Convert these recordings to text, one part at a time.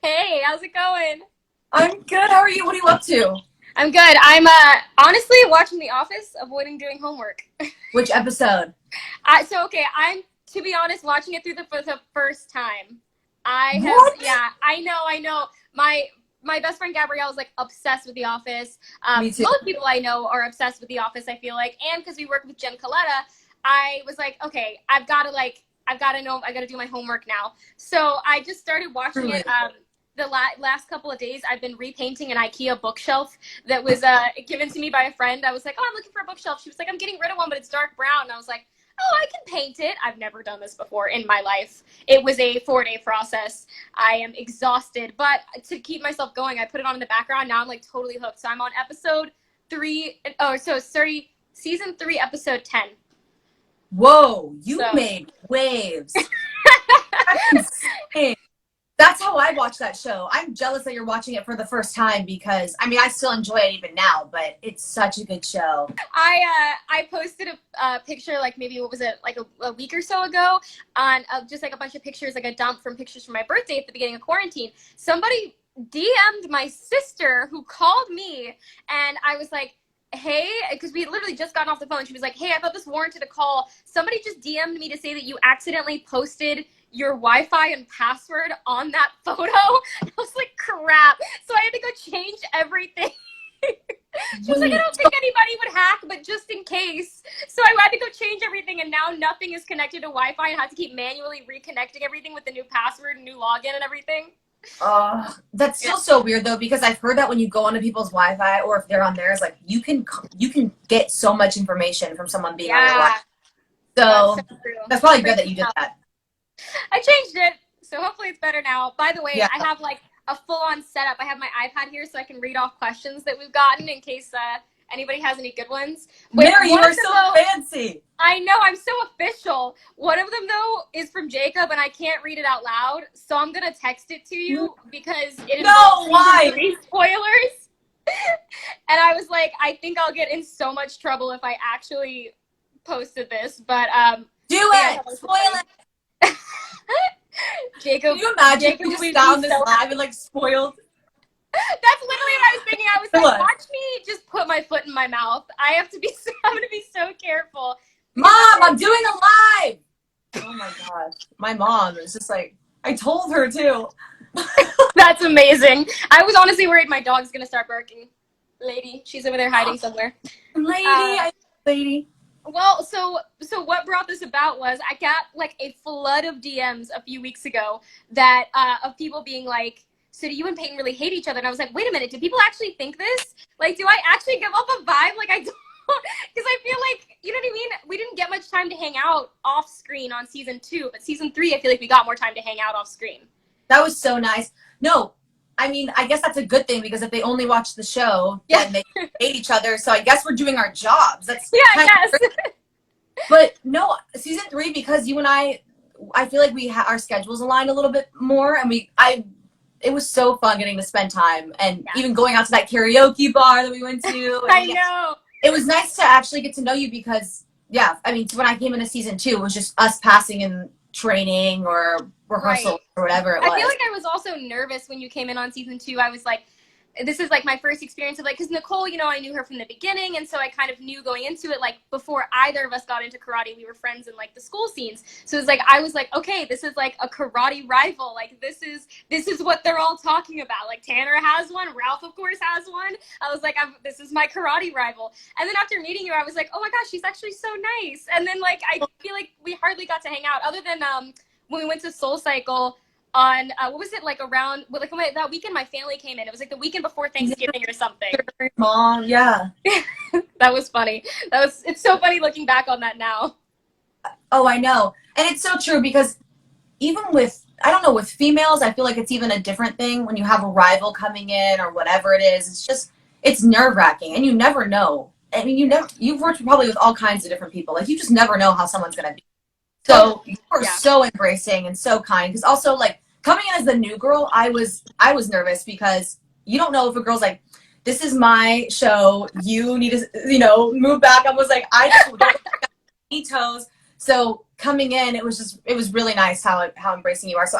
Hey, how's it going? I'm good. How are you? What are you up to? I'm good. I'm honestly watching The Office, avoiding doing homework. Which episode? I'm to be honest watching it through for the first time. I have What? yeah, I know. My best friend Gabrielle is like obsessed with The Office. Me too. Most people I know are obsessed with The Office. I feel like, and because we work with Jen Coletta, I was like, okay, I've got to know, I got to do my homework now. So I just started watching Truly. it. The last couple of days, I've been repainting an IKEA bookshelf that was given to me by a friend. I was like, oh, I'm looking for a bookshelf. She was like, I'm getting rid of one, but it's dark brown. And I was like, oh, I can paint it. I've never done this before in my life. It was a 4-day process. I am exhausted, but to keep myself going, I put it on in the background. Now I'm like totally hooked. So I'm on episode 3. Oh, so it's 30, season 3, episode 10. Whoa, you So made waves. That's insane. That's how I watch that show. I'm jealous that you're watching it for the first time because, I mean, I still enjoy it even now, but it's such a good show. I posted a picture, like maybe what was it, like a week or so ago, on just like a bunch of pictures, like a dump from pictures from my birthday at the beginning of quarantine. Somebody DM'd my sister who called me, and I was like, hey, because we had literally just gotten off the phone. She was like, hey, I thought this warranted a call. Somebody just DM'd me to say that you accidentally posted your Wi-Fi and password on that photo. I was like, crap. So I had to go change everything. She was like, I Wait, don't think anybody would hack, but just in case. So I had to go change everything, and now nothing is connected to Wi-Fi, and I have to keep manually reconnecting everything with the new password and new login and everything. that's Yeah. still so weird though because I've heard that when you go onto people's Wi-Fi or if they're on theirs, like you can get so much information from someone being on your Yeah, Wi-Fi. that's so So true. that's probably good that Freaking you did out. that. I changed it, so hopefully it's better now. By the way, Yeah. I have like a full-on setup. I have my iPad here so I can read off questions that we've gotten in case anybody has any good ones. Wait, Mary, you one of are them so though, fancy. I know, I'm so official. One of them though is from Jacob, and I can't read it out loud, so I'm gonna text it to you because it involves No, season why? 3 spoilers. And I was like, I think I'll get in so much trouble if I actually posted this, Do but yeah, it. Spoil it. Can Jacob, you imagine if Jacob we just would be found this so live and happy. like spoiled? That's literally what I was thinking. I was like, What? watch me just put my foot in my mouth. I have to be. I'm gonna be so careful. Mom, I'm doing a live. Oh my gosh. My mom is just like, I told her to. That's amazing. I was honestly worried my dog's gonna start barking. Lady, she's over there hiding somewhere. Lady, Uh, lady. well, so what brought this about was I got like a flood of DMs a few weeks ago that of people being like, so do you and Peyton really hate each other? And I was like, wait a minute, do people actually think this? Like, do I actually give off a vibe? Like, I don't, because I feel like, you know what I mean? We didn't get much time to hang out off screen on season 2, but season 3, I feel like we got more time to hang out off screen. That was so nice. No, I mean, I guess that's a good thing because if they only watch the show, Yeah, then they hate each other. So I guess we're doing our jobs. That's yeah, kind I of, guess. but no, season 3, because you and I feel like our schedules aligned a little bit more and it was so fun getting to spend time and Yeah, even going out to that karaoke bar that we went to. I And know. it was nice to actually get to know you because, yeah, I mean, when I came into season 2, it was just us passing in training or rehearsal Right. or whatever it I feel was. like I was also nervous when you came in on season 2. I was like, this is like my first experience of like, because Nicole, you know, I knew her from the beginning, and so I kind of knew going into it, like before either of us got into karate, we were friends in like the school scenes. So it's like I was like, okay, this is like a karate rival. Like this is what they're all talking about. Like Tanner has one, Ralph of course has one. I was like, this is my karate rival. And then after meeting you, I was like, oh my gosh, she's actually so nice. And then like I feel like we hardly got to hang out other than when we went to Soul Cycle on what was it like around like that weekend my family came in. It was like the weekend before Thanksgiving or something. Mom, yeah. That was funny. It's so funny looking back on that now. Oh, I know. And it's so true because even with, I don't know, with females, I feel like it's even a different thing when you have a rival coming in or whatever it is. It's just, it's nerve wracking and you never know. I mean, you've worked probably with all kinds of different people. Like, you just never know how someone's going to be. So you were Yeah. so embracing and so kind. Because also, like, coming in as the new girl, I was nervous because you don't know if a girl's like, this is my show. You need to, move back. I was like, I just don't want any toes. So coming in, it was really nice how embracing you are. So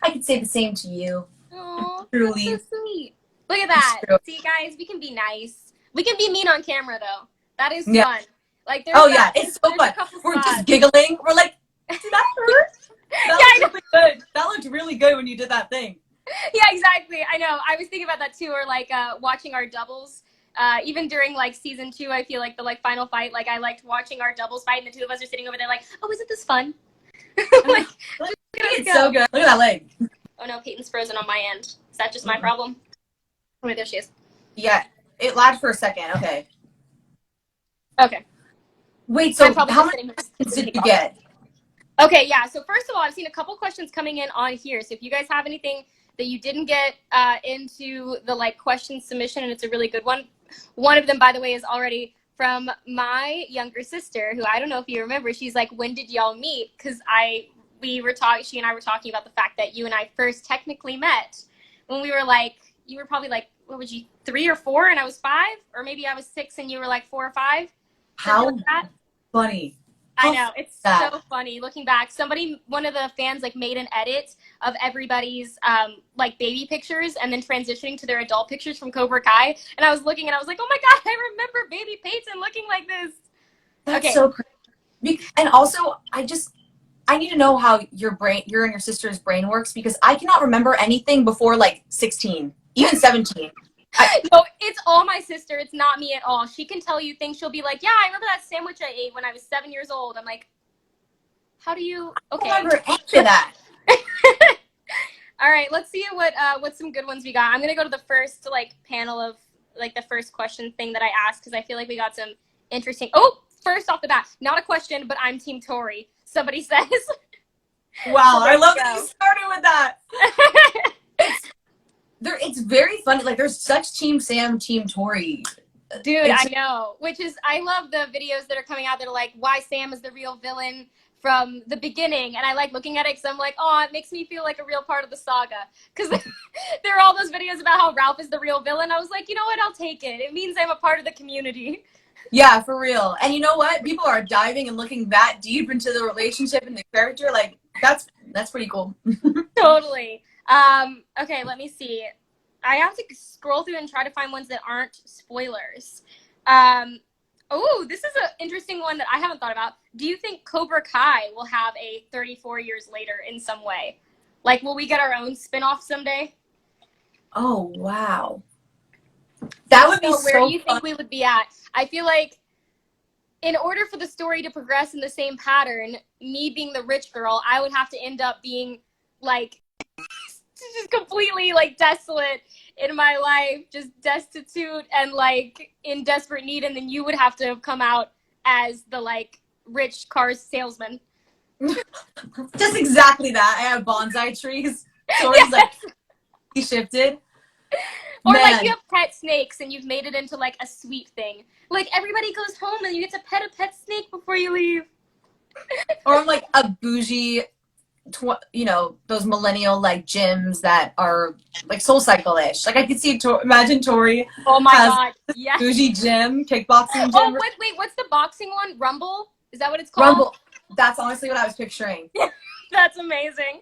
I could say the same to you. Oh, that's Truly. so sweet. Look at It's that. true. See, guys, we can be nice. We can be mean on camera, though. That is Yeah. fun. Like, Oh yeah, it's so there's fun. a couple We're just spots. giggling. We're like, did that hurt? Yeah, That I know. looked really good. That looked really good when you did that thing. Yeah, exactly. I know. I was thinking about that too, or like watching our doubles. Even during like season 2, I feel like the like final fight, like I liked watching our doubles fight, and the two of us are sitting over there like, oh, isn't this fun? Like, It's so good. Look at that leg. oh no, Peyton's frozen on my end. Is that just my problem? Oh, wait, there she is. Yeah, it lagged for a second. Okay. Okay. Wait, I'm so probably how just many sitting questions here. did you get? Okay, yeah. So first of all, I've seen a couple questions coming in on here. So if you guys have anything that you didn't get into the like question submission, and it's a really good one. One of them, by the way, is already from my younger sister, who I don't know if you remember. She's like, when did y'all meet? Because she and I were talking about the fact that you and I first technically met when we were like, you were probably like, what would you, 3 or 4, and I was 5, or maybe I was 6 and you were like 4 or 5. How like that. funny. I know, it's so funny looking back. One of the fans like made an edit of everybody's like baby pictures and then transitioning to their adult pictures from Cobra Kai. And I was looking and I was like, oh my God, I remember baby Peyton looking like this. That's okay. so crazy. And also, I need to know how your and your sister's brain works, because I cannot remember anything before like 16, even 17. No, it's all my sister. It's not me at all. She can tell you things. She'll be like, yeah, I remember that sandwich I ate when I was 7 years old. I'm like, how do you? Okay. I don't remember any of that. All right, let's see what some good ones we got. I'm gonna go to the first like panel of like the first question thing that I asked, because I feel like we got some interesting. Oh, first off the bat, not a question, but I'm Team Tori. Somebody says. Wow, So I love that you started with that. It's very funny. Like, there's such Team Sam, Team Tori. Dude, I know. Which is, I love the videos that are coming out that are like, why Sam is the real villain from the beginning. And I like looking at it because I'm like, oh, it makes me feel like a real part of the saga. Because there are all those videos about how Ralph is the real villain. I was like, you know what? I'll take it. It means I'm a part of the community. Yeah, for real. And you know what? People are diving and looking that deep into the relationship and the character. Like, that's pretty cool. Totally. Okay, let me see. I have to scroll through and try to find ones that aren't spoilers. Oh, this is an interesting one that I haven't thought about. Do you think Cobra Kai will have a 34 years later in some way? Like, will we get our own spinoff someday? Oh, wow. That would be so where do you think we would be at? I feel like in order for the story to progress in the same pattern, me being the rich girl, I would have to end up being like just completely like desolate in my life, just destitute and like in desperate need, and then you would have to have come out as the like rich car salesman. Just exactly that. I have bonsai trees. Tori's yes. Like he shifted. Or man. Like you have pet snakes and you've made it into like a sweet thing. Like everybody goes home and you get to pet a pet snake before you leave. Or I'm like a bougie, those millennial like gyms that are like SoulCycle-ish. Like I could see, imagine Tori. Oh my God, yes. Bougie gym, kickboxing gym. Oh, wait, what's the boxing one? Rumble? Is that what it's called? Rumble. That's honestly what I was picturing. That's amazing.